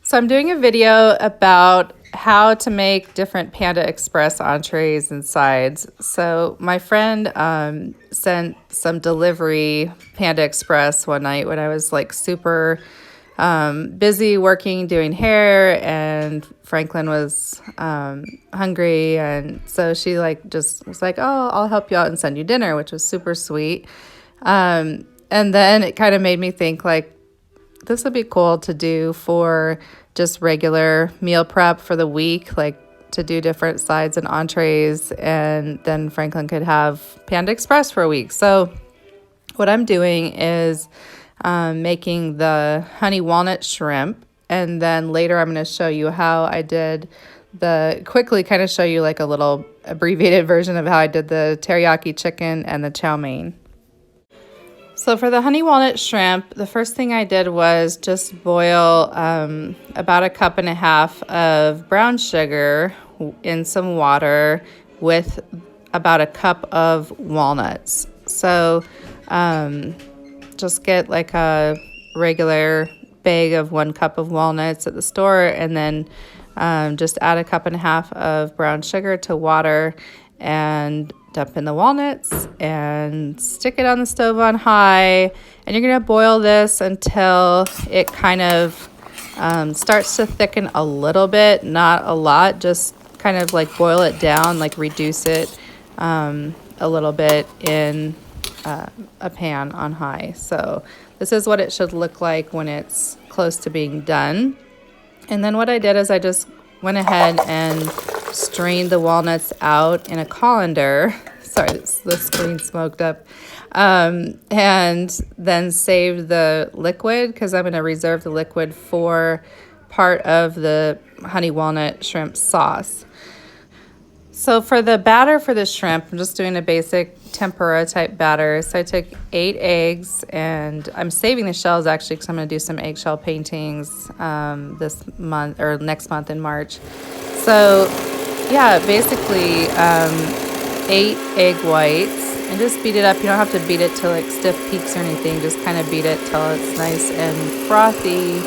So I'm doing a video about how to make different Panda Express entrees and sides. So my friend sent some delivery Panda Express one night when I was like super busy working, doing hair, and Franklin was hungry. And so she like just was like, oh, I'll help you out and send you dinner, which was super sweet. And then it kind of made me think like, this would be cool to do for just regular meal prep for the week, like to do different sides and entrees, and then Franklin could have Panda Express for a week. So what I'm doing is making the honey walnut shrimp, and then later I'm going to show you how I did quickly kind of show you like a little abbreviated version of how I did the teriyaki chicken and the chow mein. So for the honey walnut shrimp, the first thing I did was just boil about 1.5 cups of brown sugar in some water with about 1 cup of walnuts. So just get like a regular bag of 1 cup of walnuts at the store, and then just add 1.5 cups of brown sugar to water and dump in the walnuts and stick it on the stove on high. And you're going to boil this until it kind of starts to thicken a little bit, not a lot, just kind of like boil it down, like reduce it a little bit in a pan on high. So this is what it should look like when it's close to being done. And then what I did is I just went ahead and strained the walnuts out in a colander. Sorry, the screen smoked up. And then saved the liquid because I'm going to reserve the liquid for part of the honey walnut shrimp sauce. So for the batter for the shrimp, I'm just doing a basic tempura type batter. So I took 8 eggs, and I'm saving the shells actually because I'm going to do some eggshell paintings this month or next month in March. So yeah, basically 8 egg whites, and just beat it up. You don't have to beat it till like stiff peaks or anything. Just kind of beat it till it's nice and frothy.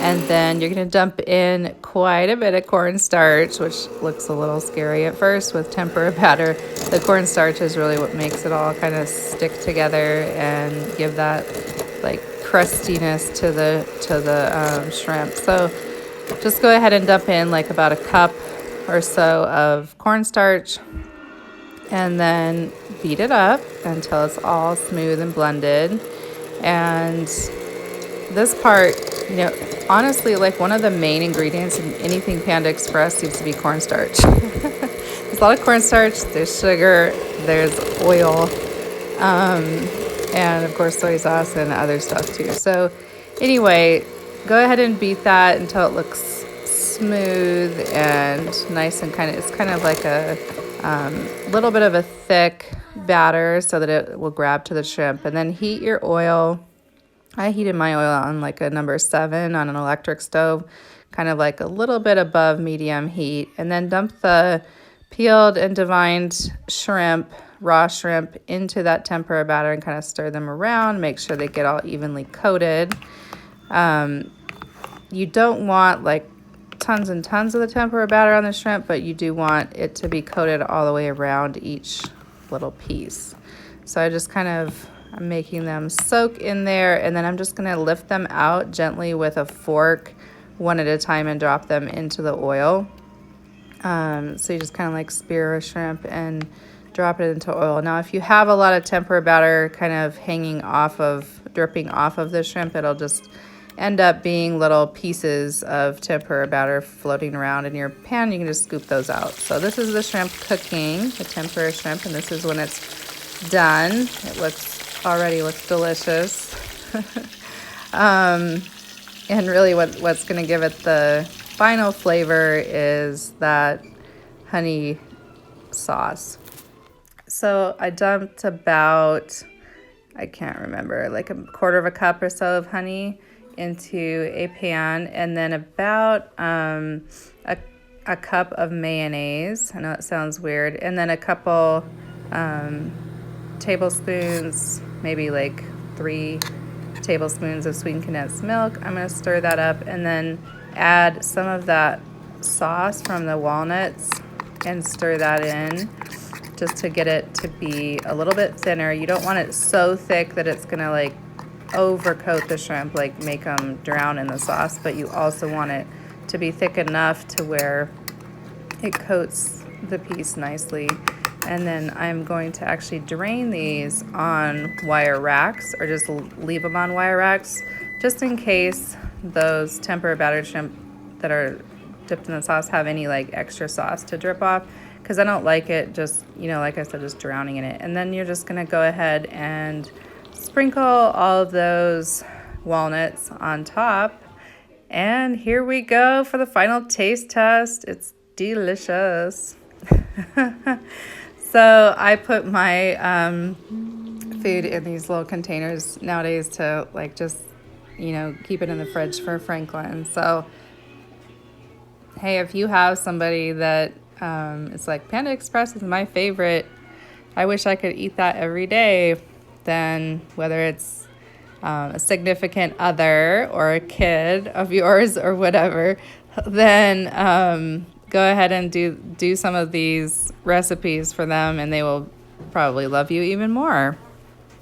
And then you're going to dump in quite a bit of cornstarch, which looks a little scary at first with tempura batter. The cornstarch is really what makes it all kind of stick together and give that like crustiness to the shrimp. So just go ahead and dump in like about 1 cup or so of cornstarch, and then beat it up until it's all smooth and blended. And this part, honestly, like one of the main ingredients in anything Panda Express seems to be cornstarch. There's a lot of cornstarch, there's sugar, there's oil, and of course soy sauce and other stuff too. So anyway, go ahead and beat that until it looks smooth and nice, and it's kind of like a little bit of a thick batter so that it will grab to the shrimp. And then heat your oil. I heated my oil on like a number 7 on an electric stove, kind of like a little bit above medium heat. And then dump the peeled and divined shrimp, raw shrimp, into that tempura batter and kind of stir them around. Make sure they get all evenly coated. You don't want like tons and tons of the tempura batter on the shrimp, but you do want it to be coated all the way around each little piece. So I just I'm making them soak in there, and then I'm just going to lift them out gently with a fork one at a time and drop them into the oil. So you just kind of like spear a shrimp and drop it into oil. Now, if you have a lot of tempura batter kind of dripping off of the shrimp, it'll just end up being little pieces of tempura batter floating around in your pan. You can just scoop those out. So this is the shrimp cooking, the tempura shrimp, and this is when it's done. It already looks delicious. And really what's going to give it the final flavor is that honey sauce. So I dumped about, I can't remember, like 1/4 cup or so of honey into a pan, and then about a cup of mayonnaise. I know it sounds weird. And then a couple tablespoons, maybe like 3 tablespoons of sweetened condensed milk. I'm going to stir that up, and then add some of that sauce from the walnuts and stir that in just to get it to be a little bit thinner. You don't want it so thick that it's gonna like overcoat the shrimp, like make them drown in the sauce, but you also want it to be thick enough to where it coats the piece nicely. And then I'm going to actually drain these on wire racks, or just leave them on wire racks, just in case those tempura battered shrimp that are dipped in the sauce have any like extra sauce to drip off, because I don't like it just, you know, like I said, just drowning in it. And then you're just gonna go ahead and sprinkle all of those walnuts on top. And here we go for the final taste test. It's delicious. So I put my food in these little containers nowadays to like just, you know, keep it in the fridge for Franklin. So hey, if you have somebody that it's like Panda Express is my favorite, I wish I could eat that every day, then whether it's a significant other or a kid of yours or whatever, then go ahead and do some of these recipes for them, and they will probably love you even more.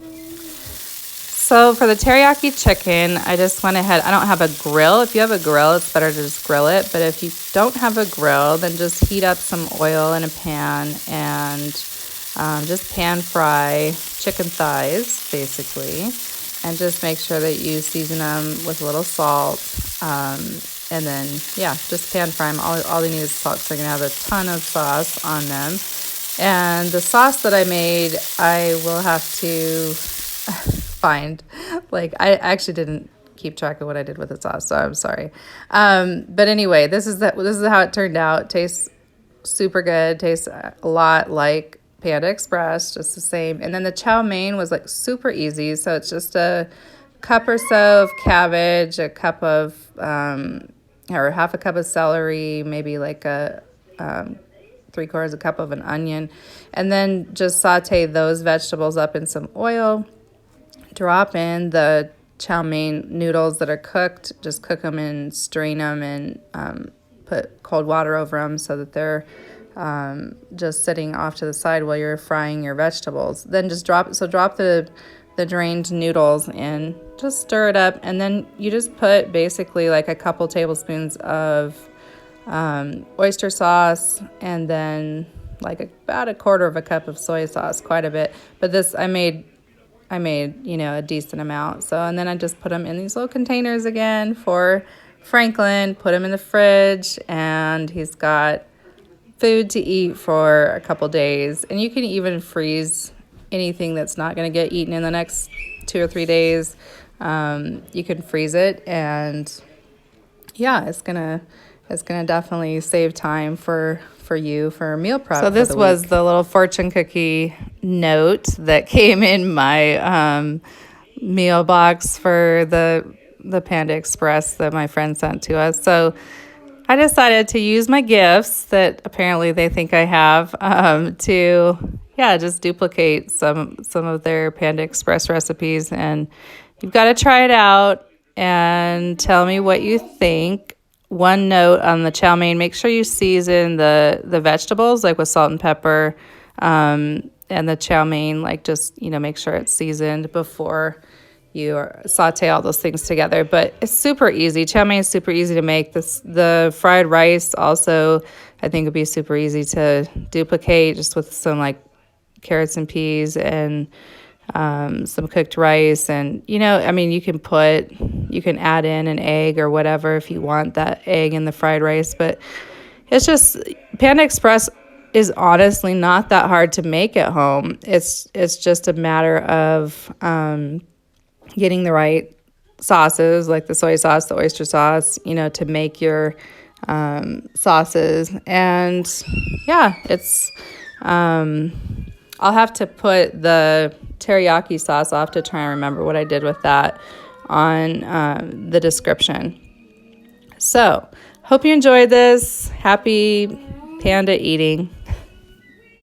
So for the teriyaki chicken, I just went ahead. I don't have a grill. If you have a grill, it's better to just grill it. But if you don't have a grill, then just heat up some oil in a pan and just pan fry chicken thighs, basically. And just make sure that you season them with a little salt. And then, yeah, just pan fry them. All they need is salt, so they're going to have a ton of sauce on them. And the sauce that I made, I will have to find. Like, I actually didn't keep track of what I did with the sauce, so I'm sorry. But anyway, this is how it turned out. Tastes super good. Tastes a lot like Panda Express, just the same. And then the chow mein was like super easy. So it's just a cup or so of cabbage, a cup of or half a cup of celery, maybe like a 3/4 cup of an onion, and then just saute those vegetables up in some oil. Drop in the chow mein noodles that are cooked. Just cook them and strain them, and put cold water over them so that they're just sitting off to the side while you're frying your vegetables. Then just drop the drained noodles in, just stir it up, and then you just put basically like a couple tablespoons of oyster sauce, and then like about 1/4 cup of soy sauce, quite a bit. But this I made, you know, a decent amount. So, and then I just put them in these little containers again for Franklin, put him in the fridge, and he's got food to eat for a couple days. And you can even freeze anything that's not going to get eaten in the next 2 or 3 days. You can freeze it, and yeah, it's gonna definitely save time for you for meal prep. So this was the little fortune cookie note that came in my meal box for the Panda Express that my friend sent to us. So I decided to use my gifts that apparently they think I have to, yeah, just duplicate some of their Panda Express recipes. And you've got to try it out and tell me what you think. One note on the chow mein: make sure you season the vegetables like with salt and pepper, and the chow mein, like just, you know, make sure it's seasoned before you saute all those things together. But it's super easy. Chow mein is super easy to make. The fried rice also, I think, would be super easy to duplicate, just with some like carrots and peas and some cooked rice. And, you know, I mean, you can add in an egg or whatever if you want that egg in the fried rice. But it's just, Panda Express is honestly not that hard to make at home. It's just a matter of getting the right sauces, like the soy sauce, the oyster sauce, you know, to make your sauces. And yeah, it's I'll have to put the teriyaki sauce, I'll have to try and remember what I did with that, on the description. So hope you enjoyed this. Happy Panda eating.